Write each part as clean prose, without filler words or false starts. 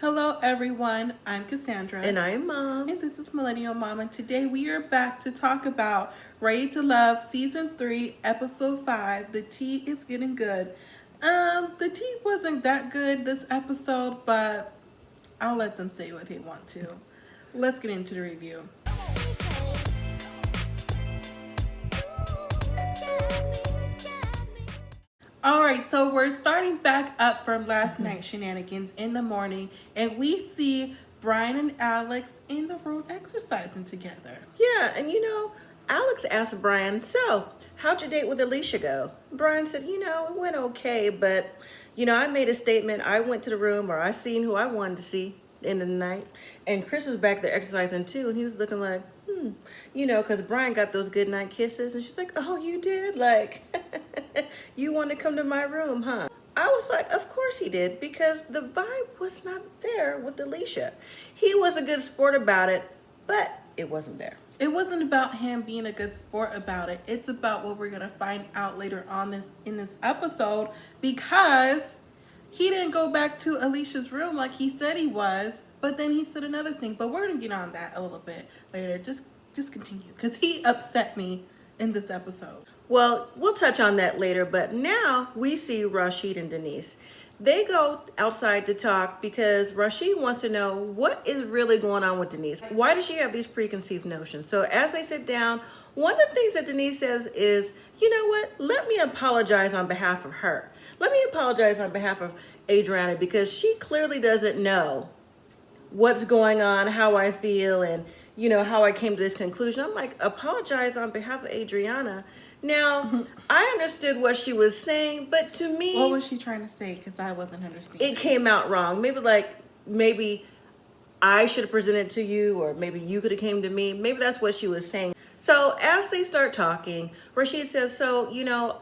Hello everyone, I'm Cassandra. And I'm Mom. And this is Millennial Mom, and today we are back to talk about Ready to Love Season 3, Episode 5, The Tea is Getting Good. The tea wasn't that good this episode, but I'll let them say what they want to. Let's get into the review. Alright, so we're starting back up from last night's shenanigans in the morning, and we see Brian and Alex in the room exercising together. Yeah, and Alex asked Brian, so, how'd your date with Alicia go? Brian said, it went okay, but, I made a statement. I went to the room, or I seen who I wanted to see at the end of the night. And Chris was back there exercising too, and he was looking like, because Brian got those good night kisses, and she's like, oh, you did? Like, you want to come to my room, huh? I was like, of course he did, because the vibe was not there with Alicia. He was a good sport about it, but it wasn't there. It wasn't about him being a good sport about it. It's about what we're going to find out later on in this episode, because he didn't go back to Alicia's room like he said he was, but then he said another thing. But we're going to get on that a little bit later. Just continue, because he upset me in this episode. Well, we'll touch on that later, but now we see Rasheed and Denise. They go outside to talk because Rasheed wants to know what is really going on with Denise. Why does she have these preconceived notions? So as they sit down, one of the things that Denise says is, you know what, let me apologize on behalf of her. Let me apologize on behalf of Adriana, because she clearly doesn't know what's going on, how I feel, and how I came to this conclusion. I'm like, apologize on behalf of Adriana. Now, I understood what she was saying, but to me... What was she trying to say? Because I wasn't understanding. It came out wrong. Maybe I should have presented to you, or maybe you could have came to me. Maybe that's what she was saying. So as they start talking, Rasheed says, so,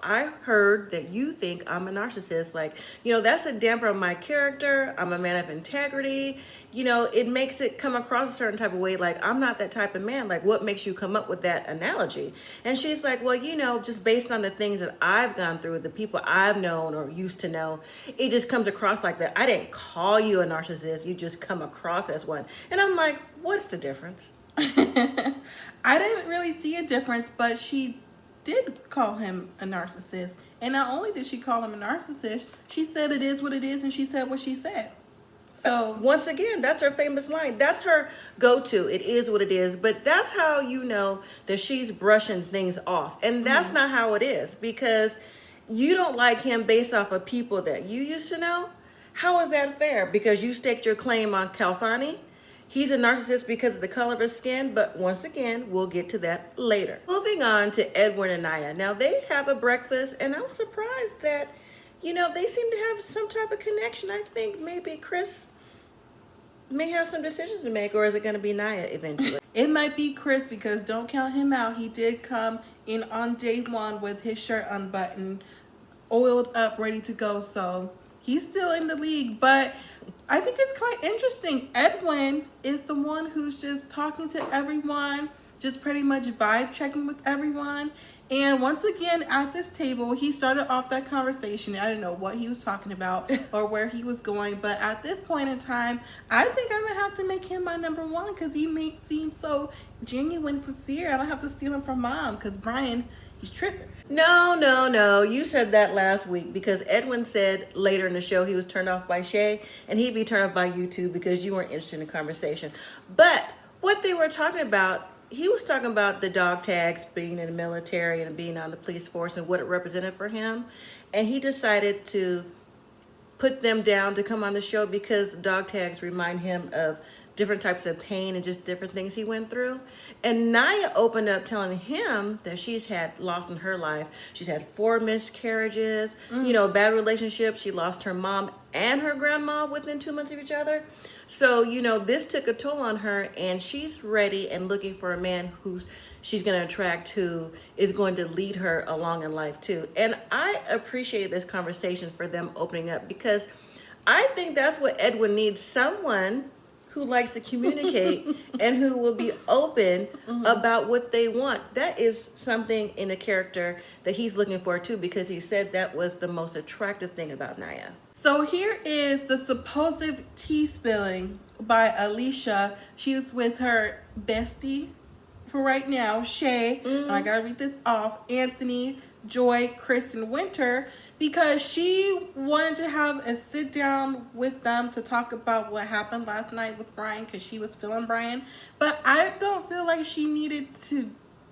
I heard that you think I'm a narcissist. Like, that's a damper on my character. I'm a man of integrity. It makes it come across a certain type of way. Like, I'm not that type of man. Like, what makes you come up with that analogy? And she's like, well, just based on the things that I've gone through, the people I've known or used to know, it just comes across like that. I didn't call you a narcissist. You just come across as one. And I'm like, what's the difference? I didn't really see a difference, but she did call him a narcissist. And not only did she call him a narcissist, she said it is what it is, and she said what she said. So once again, that's her famous line. That's her go-to. It is what it is. But that's how you know that she's brushing things off. And that's not how it is, because you don't like him based off of people that you used to know. How is that fair? Because you staked your claim on Calfani. He's a narcissist because of the color of his skin, but once again, we'll get to that later. Moving on to Edwin and Naya. Now, they have a breakfast, and I'm surprised that, they seem to have some type of connection. I think maybe Chris may have some decisions to make, or is it going to be Naya eventually? It might be Chris, because don't count him out. He did come in on day one with his shirt unbuttoned, oiled up, ready to go, so he's still in the league. But I think it's quite interesting. Edwin is the one who's just talking to everyone, just pretty much vibe checking with everyone. And once again, at this table, he started off that conversation. I didn't know what he was talking about or where he was going. But at this point in time, I think I'm going to have to make him my number one, because he seem so genuine and sincere. I don't have to steal him from Mom, because Brian, he's tripping. No. You said that last week, because Edwin said later in the show he was turned off by Shay, and he'd be turned off by you too because you weren't interested in the conversation. But what they were talking about, he was talking about the dog tags, being in the military and being on the police force and what it represented for him. And he decided to put them down to come on the show because the dog tags remind him of different types of pain and just different things he went through. And Naya opened up telling him that she's had loss in her life. She's had 4 miscarriages, bad relationships. She lost her mom and her grandma within 2 months of each other. So, this took a toll on her, and she's ready and looking for a man who she's going to attract, who is going to lead her along in life too. And I appreciate this conversation for them opening up, because I think that's what Edwin needs, someone who likes to communicate and who will be open about what they want. That is something in a character that he's looking for too, because he said that was the most attractive thing about Naya. So here is the supposed tea spilling by Alicia. She was with her bestie for right now, Shay. And I gotta read this off. Anthony, Joy, Chris, and Winter, because she wanted to have a sit down with them to talk about what happened last night with Brian, because she was feeling Brian. But I don't feel like she needed to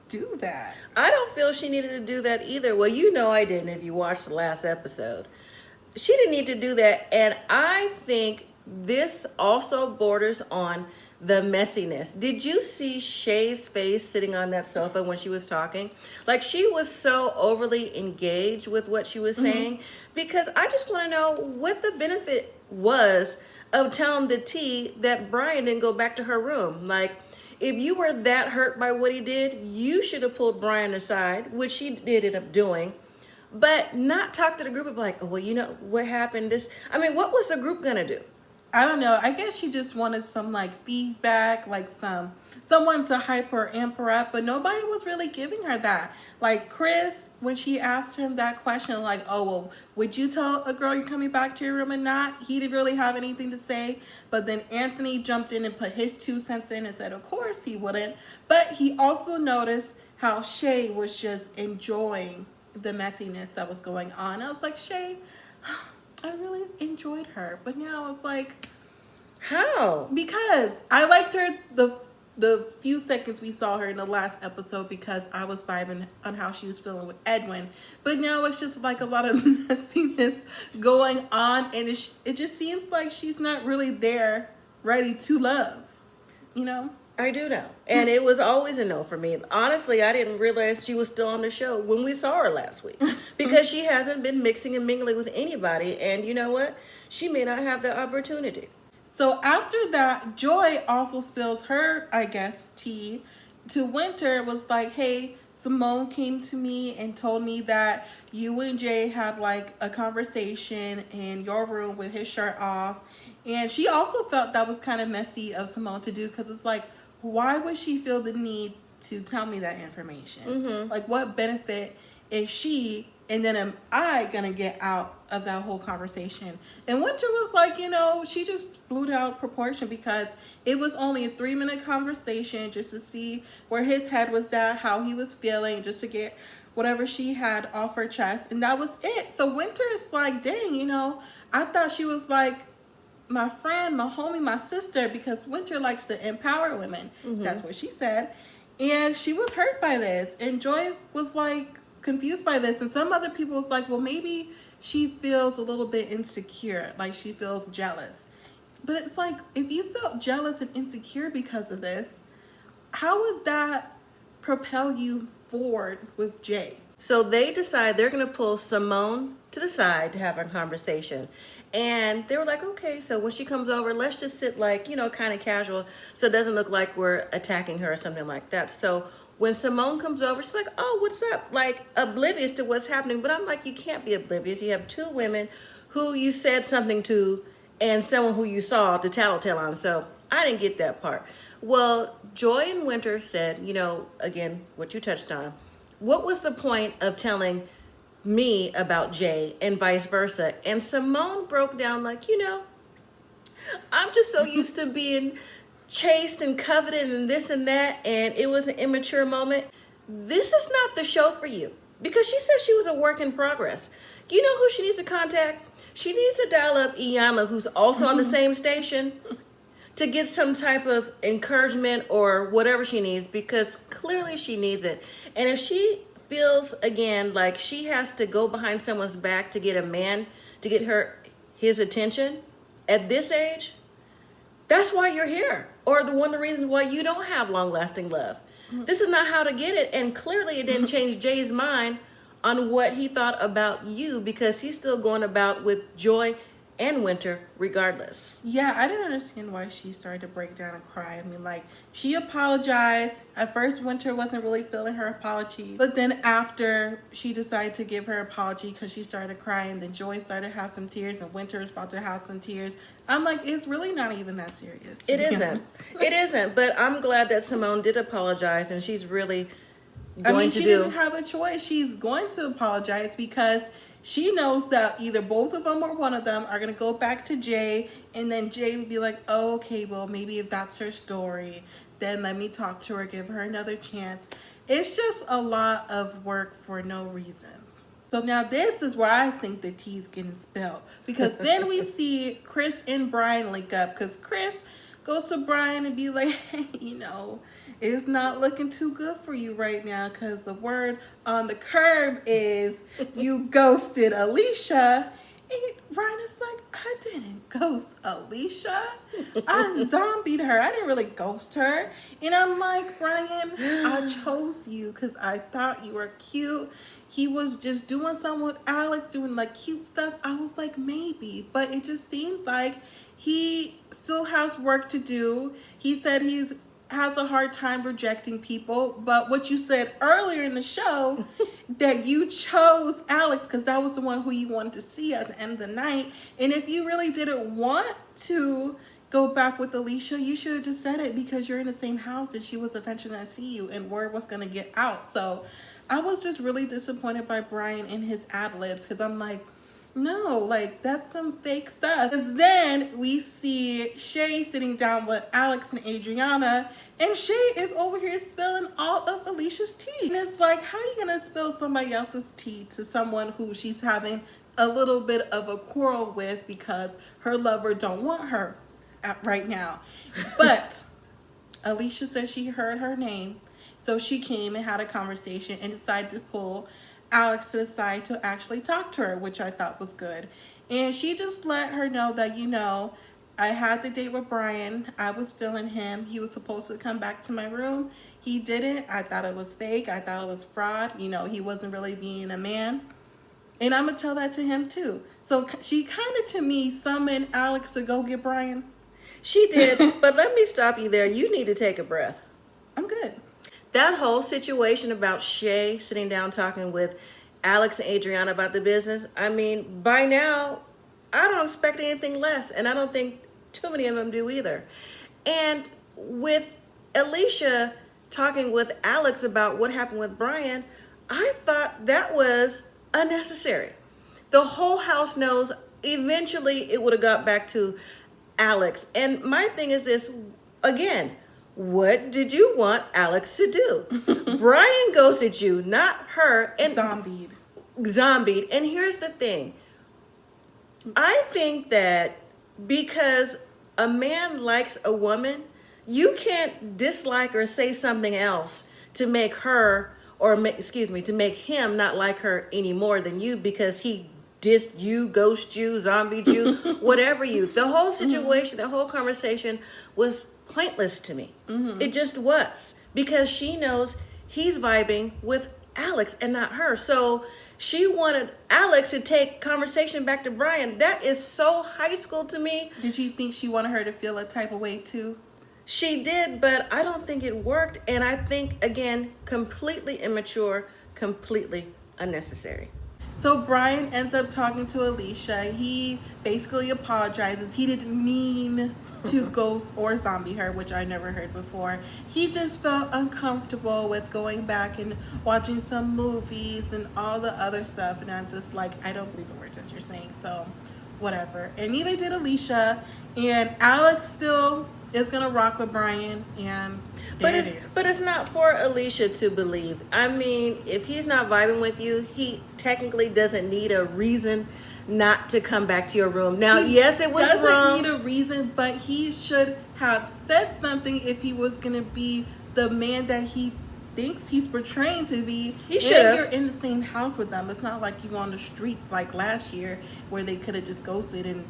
do that. I don't feel she needed to do that either. Well, you know I didn't if you watched the last episode. She didn't need to do that. And I think this also borders on the messiness. Did you see Shay's face sitting on that sofa when she was talking? Like, she was so overly engaged with what she was saying, because I just want to know what the benefit was of telling the tea that Brian didn't go back to her room. Like, if you were that hurt by what he did, you should have pulled Brian aside, which she did end up doing, but not talk to the group of like, oh, well, you know what happened? What was the group gonna do? I don't know. I guess she just wanted some like feedback, like someone to hype her, amp her up, but nobody was really giving her that. Like Chris, when she asked him that question, like, oh, well, would you tell a girl you're coming back to your room or not? He didn't really have anything to say. But then Anthony jumped in and put his 2 cents in and said, of course he wouldn't. But he also noticed how Shay was just enjoying the messiness that was going on. I was like, Shay, I really enjoyed her, but now it's like, how? Because I liked her the few seconds we saw her in the last episode, because I was vibing on how she was feeling with Edwin, but now it's just like a lot of messiness going on, and it just seems like she's not really there ready to love, you know. I do know. And it was always a no for me. Honestly, I didn't realize she was still on the show when we saw her last week, because she hasn't been mixing and mingling with anybody. And you know what? She may not have the opportunity. So after that, Joy also spills her, I guess, tea to Winter. It was like, hey, Simone came to me and told me that you and Jay had like a conversation in your room with his shirt off. And she also felt that was kind of messy of Simone to do, because it's like, why would she feel the need to tell me that information? Like, what benefit is she, and then am I gonna get out of that whole conversation? And Winter was like, you know, she just blew it out of proportion, because it was only a 3-minute conversation just to see where his head was at, how he was feeling, just to get whatever she had off her chest, and that was it. So Winter is like, dang, you know, I thought she was like my friend, my homie, my sister, because Winter likes to empower women. That's what she said. And she was hurt by this. And Joy was like confused by this. And some other people was like, well, maybe she feels a little bit insecure, like she feels jealous. But it's like, if you felt jealous and insecure because of this, how would that propel you forward with Jay? So they decide they're going to pull Simone to the side to have a conversation. And they were like, okay, so when she comes over, let's just sit like, you know, kind of casual, so it doesn't look like we're attacking her or something like that. So when Simone comes over, she's like, oh, what's up? Like, oblivious to what's happening. But I'm like, you can't be oblivious. You have 2 women who you said something to and someone who you saw the tattletale on. So I didn't get that part. Well, Joy and Winter said, you know, again, what you touched on, what was the point of telling me about Jay and vice versa? And Simone broke down like, you know, I'm just so used to being chased and coveted and this and that, and it was an immature moment. This is not the show for you, because she said she was a work in progress. You know who she needs to contact? She needs to dial up Iyanla, who's also on the same station, to get some type of encouragement or whatever she needs, because clearly she needs it. And if she feels again like she has to go behind someone's back to get a man to get his attention at this age, that's why you're here, or one of the reasons why you don't have long-lasting love. This is not how to get it. And clearly it didn't change Jay's mind on what he thought about you, because he's still going about with Joy and Winter regardless. Yeah, I didn't understand why she started to break down and cry. I mean, like, she apologized. At first, Winter wasn't really feeling her apology. But then after she decided to give her apology, because she started crying, then Joy started to have some tears, and Winter was about to have some tears. I'm like, it's really not even that serious. It isn't. It isn't. But I'm glad that Simone did apologize, and she's really She didn't have a choice. She's going to apologize because she knows that either both of them or one of them are going to go back to Jay, and then Jay would be like, oh, okay, well, maybe if that's her story, then let me talk to her, give her another chance. It's just a lot of work for no reason. So now this is where I think the tea's getting spilled, because then we see Chris and Brian link up, because Chris goes to Brian and be like, hey, it's not looking too good for you right now, because the word on the curb is you ghosted Alicia. And Brian is like, I didn't ghost Alicia. I zombied her. I didn't really ghost her. And I'm like, Brian, I chose you because I thought you were cute. He was just doing something with Alex, doing like cute stuff. I was like, maybe. But it just seems like he still has work to do. He said has a hard time rejecting people. But what you said earlier in the show, that you chose Alex because that was the one who you wanted to see at the end of the night. And if you really didn't want to go back with Alicia, you should have just said it, because you're in the same house and she was eventually going to see you and word was going to get out. So I was just really disappointed by Brian and his ad-libs, because I'm like, no, like that's some fake stuff. Because then we see Shay sitting down with Alex and Adriana, and Shay is over here spilling all of Alicia's tea. And it's like, how are you gonna spill somebody else's tea to someone who she's having a little bit of a quarrel with because her lover don't want her right now? But Alicia said she heard her name, so she came and had a conversation and decided to pull Alex to the side to actually talk to her, which I thought was good. And she just let her know that, I had the date with Brian. I was feeling him. He was supposed to come back to my room. He didn't. I thought it was fake. I thought it was fraud. He wasn't really being a man. And I'm going to tell that to him too. So she kind of, to me, summoned Alex to go get Brian. She did, but let me stop you there. You need to take a breath. I'm good. That whole situation about Shay sitting down talking with Alex and Adriana about the business, I mean, by now, I don't expect anything less. And I don't think too many of them do either. And with Alicia talking with Alex about what happened with Brian, I thought that was unnecessary. The whole house knows eventually it would have got back to Alex. And my thing is this, again, what did you want Alex to do? Brian ghosted you, not her. And Zombied. And here's the thing. I think that because a man likes a woman, you can't dislike or say something else to make her, to make him not like her any more than you because he dissed you, ghosted you, zombied you, whatever you. The whole situation, the whole conversation was pointless to me. It just was, because she knows he's vibing with Alex and not her. So she wanted Alex to take conversation back to Brian. That is so high school to me. Did you think she wanted her to feel a type of way too? She did, but I don't think it worked. And I think, again, completely immature, completely unnecessary. So Brian ends up talking to Alicia. He basically apologizes. He didn't mean to ghost or zombie her, which I never heard before. He just felt uncomfortable with going back and watching some movies and all the other stuff. And I'm just like, I don't believe the words that you're saying. So whatever. And neither did Alicia. And Alex still is going to rock with Brian. And but it's not for Alicia to believe. I mean, if he's not vibing with you, he technically doesn't need a reason not to come back to your room. Now, yes, it was wrong. He doesn't need a reason, but he should have said something if he was going to be the man that he thinks he's portraying to be. He should have. You're in the same house with them. It's not like you on the streets like last year where they could have just ghosted and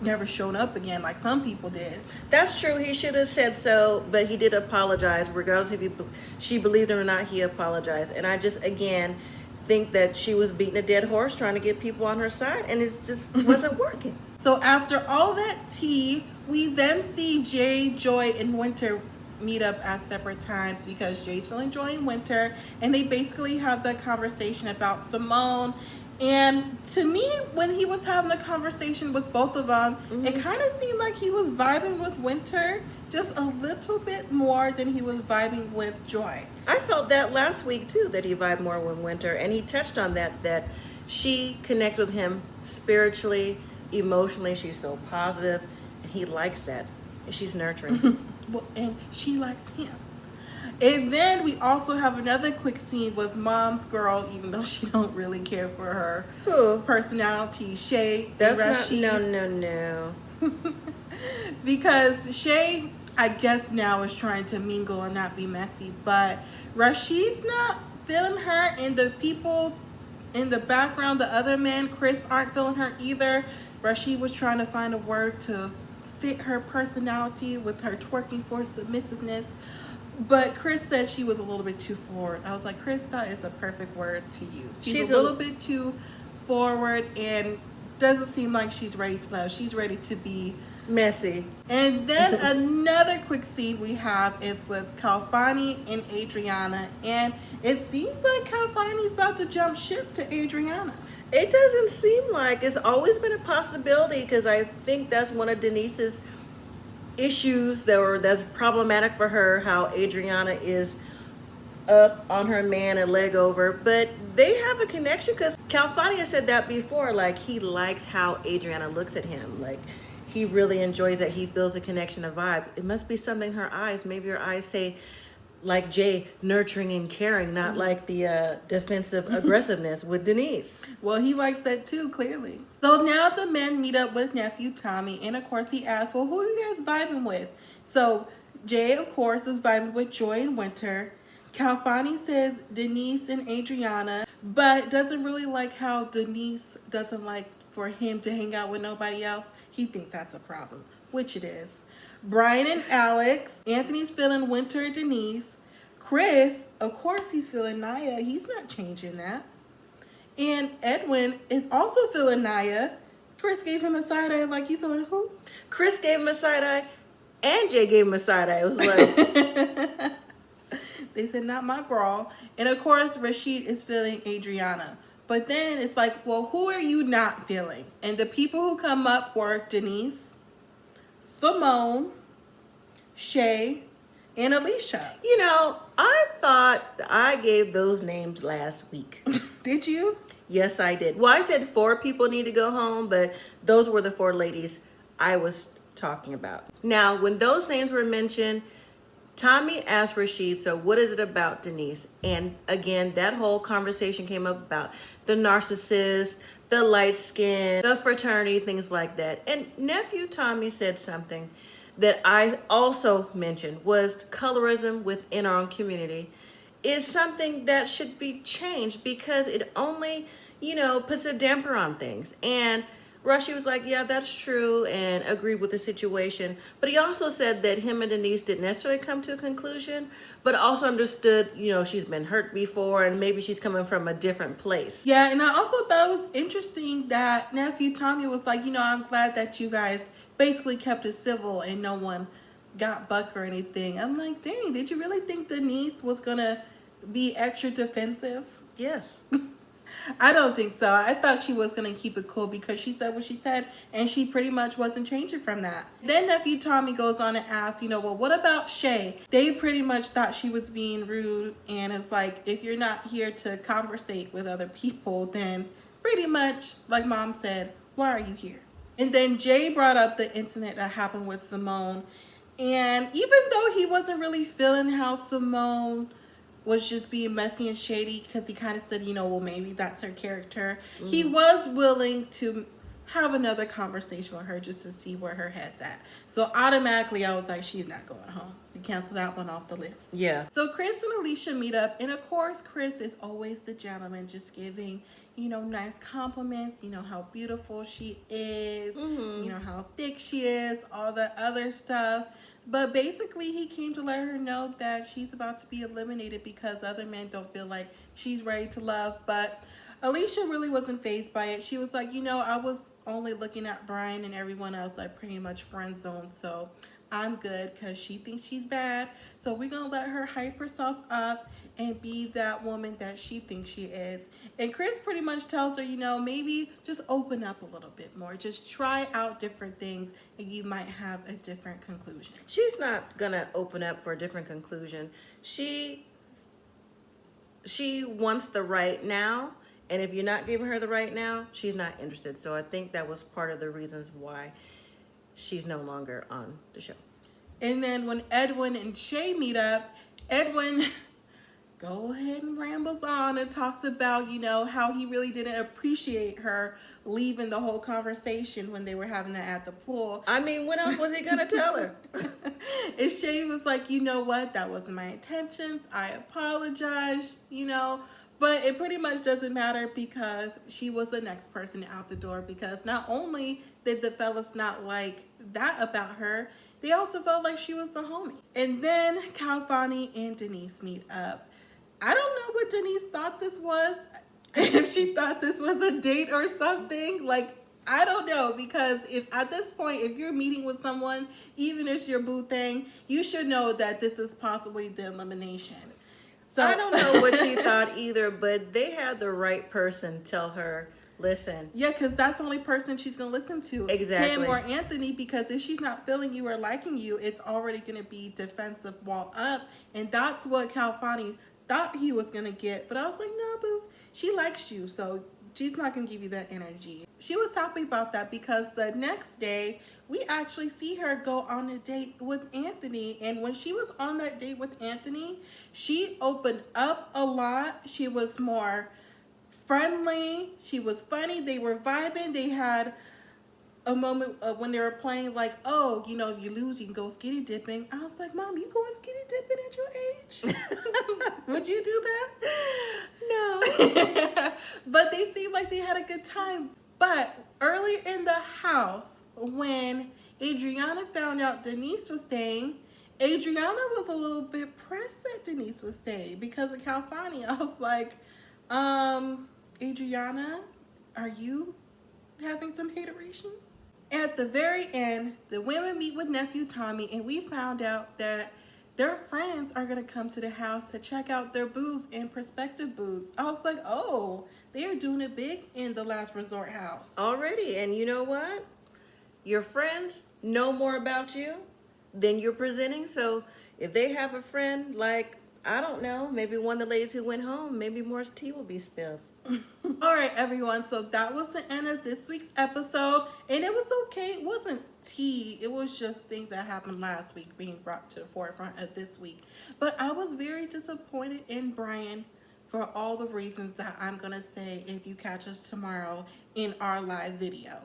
never showed up again like some people did. That's true. He should have said so, but he did apologize. Regardless if she believed him or not, he apologized. And I just, again, think that she was beating a dead horse trying to get people on her side, and it just wasn't working. So after all that tea, we then see Jay, Joy, and Winter meet up at separate times because Jay's feeling Joy and Winter, and they basically have the conversation about Simone And to me, when he was having a conversation with both of them, it kind of seemed like he was vibing with Winter just a little bit more than he was vibing with Joy. I felt that last week too, that he vibed more with Winter, and he touched on that she connects with him spiritually, emotionally. She's so positive, and he likes that. And she's nurturing. Well, and she likes him. And then we also have another quick scene with Mom's girl, even though she don't really care for her Who? personality, Shay That's and not. Rasheed. No. Because Shay, I guess now is trying to mingle and not be messy, but Rasheed's not feeling her, and the people in the background, the other men, Chris, aren't feeling her either. Rasheed was trying to find a word to fit her personality with her twerking for submissiveness. But Chris said she was a little bit too forward. I was like, Chris, that is a perfect word to use. She's a little bit too forward and doesn't seem like she's ready to love. She's ready to be Messy. and then another quick scene we have is with Calfani and Adriana. And it seems like Calfani's about to jump ship to Adriana. It doesn't seem like it's always been a possibility, because I think that's one of Denise's issues that's problematic for her, how Adriana is up on her man and leg over. But they have a connection, because Calfani has said that before, like he likes how Adriana looks at him, like he really enjoys that, he feels a connection, a vibe. It must be something in her eyes. Maybe her eyes say, like Jay, nurturing and caring, not like the defensive aggressiveness with Denise. Well, he likes that too, clearly. So now the men meet up with nephew Tommy, and of course he asks, well, who are you guys vibing with? So Jay, of course, is vibing with Joy and Winter. Calfani says Denise and Adriana, but doesn't really like how Denise doesn't like for him to hang out with nobody else. He thinks that's a problem, which it is. Brian and Alex. Anthony's feeling Winter and Denise. Chris, of course, he's feeling Naya. He's not changing that. And Edwin is also feeling Naya. Chris gave him a side eye, like, you feeling who? Chris gave him a side eye, and Jay gave him a side eye. It was like, they said, not my girl. And of course, Rasheed is feeling Adriana. But then it's like, well, who are you not feeling? And the people who come up were Denise, Simone, Shay, and Alicia. you know, I thought I gave those names last week. Did you? Yes, I did. Well, I said 4 people need to go home, but those were the 4 ladies I was talking about. Now, when those names were mentioned, Tommy asked Rasheed, so what is it about Denise? And again, that whole conversation came up about the narcissist, the light skin, the fraternity, things like that. And nephew Tommy said something that I also mentioned, was colorism within our own community is something that should be changed, because it only, puts a damper on things. And Rushy was like, yeah, that's true, and agreed with the situation. But he also said that him and Denise didn't necessarily come to a conclusion, but also understood, she's been hurt before, and maybe she's coming from a different place. Yeah, and I also thought it was interesting that nephew Tommy was like, I'm glad that you guys basically kept it civil and no one got buck or anything. I'm like, dang, did you really think Denise was gonna be extra defensive? Yes. I don't think so. I thought she was going to keep it cool because she said what she said, and she pretty much wasn't changing from that. Then nephew Tommy goes on and asks, well, what about Shay? They pretty much thought she was being rude, and it's like, if you're not here to conversate with other people, then pretty much, like Mom said, why are you here? And then Jay brought up the incident that happened with Simone, and even though he wasn't really feeling how Simone was just being messy and shady, because he kind of said, well, maybe that's her character. He was willing to have another conversation with her just to see where her head's at. So automatically I was like, she's not going home. We cancel that one off the list. Yeah. So Chris and Alicia meet up, and of course Chris is always the gentleman, just giving, nice compliments, how beautiful she is, how thick she is, all the other stuff. But basically, he came to let her know that she's about to be eliminated because other men don't feel like she's ready to love. But Alicia really wasn't fazed by it. She was like, I was only looking at Brian, and everyone else I pretty much friend zoned. So I'm good because she thinks she's bad. So we're going to let her hype herself up. and be that woman that she thinks she is. And Chris pretty much tells her, maybe just open up a little bit more. Just try out different things and you might have a different conclusion. She's not going to open up for a different conclusion. She wants the right now. And if you're not giving her the right now, she's not interested. So I think that was part of the reasons why she's no longer on the show. And then when Edwin and Shay meet up, Edwin go ahead and rambles on and talks about, how he really didn't appreciate her leaving the whole conversation when they were having that at the pool. I mean, what else was he going to tell her? And Shay was like, you know what? That wasn't my intentions. I apologize, But it pretty much doesn't matter because she was the next person out the door, because not only did the fellas not like that about her, they also felt like she was a homie. And then Calfani and Denise meet up. I don't know what Denise thought this was. If she thought this was a date or something. I don't know, because if at this point, if you're meeting with someone, even if it's your boo thing, you should know that this is possibly the elimination. So I don't know what she thought either, but they had the right person tell her, listen. Yeah, because that's the only person she's going to listen to. Exactly. Him or Anthony, because if she's not feeling you or liking you, it's already going to be defensive wall up. And that's what Calfani thought he was going to get. But I was like, no, boo, she likes you, so she's not going to give you that energy. She was happy about that because the next day, we actually see her go on a date with Anthony. And when she was on that date with Anthony, she opened up a lot. She was more friendly. She was funny. They were vibing. They had a moment when they were playing if you lose, you can go skinny dipping. I was like, Mom, you going skinny dipping at your age? Would you do that? No. But they seemed like they had a good time. But earlier in the house, when Adriana found out Denise was staying, Adriana was a little bit pressed that Denise was staying because of Calfani. I was like, Adriana, are you having some hateration? At the very end, the women meet with nephew Tommy, and we found out that their friends are going to come to the house to check out their boos and prospective boos. I was like, oh, they are doing it big in the Last Resort house. Already. And you know what? Your friends know more about you than you're presenting. So if they have a friend I don't know, maybe one of the ladies who went home, maybe more tea will be spilled. All right, everyone. So that was the end of this week's episode. And it was okay. It wasn't tea. It was just things that happened last week being brought to the forefront of this week. But I was very disappointed in Brian for all the reasons that I'm going to say if you catch us tomorrow in our live video.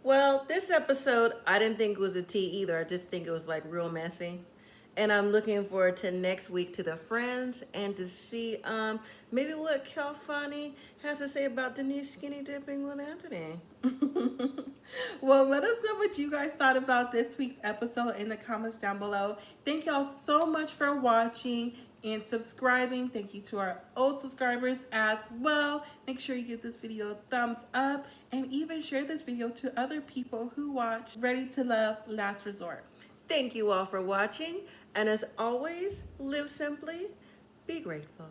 Well, this episode, I didn't think it was a tea either. I just think it was real messy. And I'm looking forward to next week to the friends and to see maybe what Calfani has to say about Denise skinny dipping with Anthony. Well, let us know what you guys thought about this week's episode in the comments down below. Thank y'all so much for watching and subscribing. Thank you to our old subscribers as well. Make sure you give this video a thumbs up and even share this video to other people who watch Ready to Love Last Resort. Thank you all for watching. And as always, live simply, be grateful.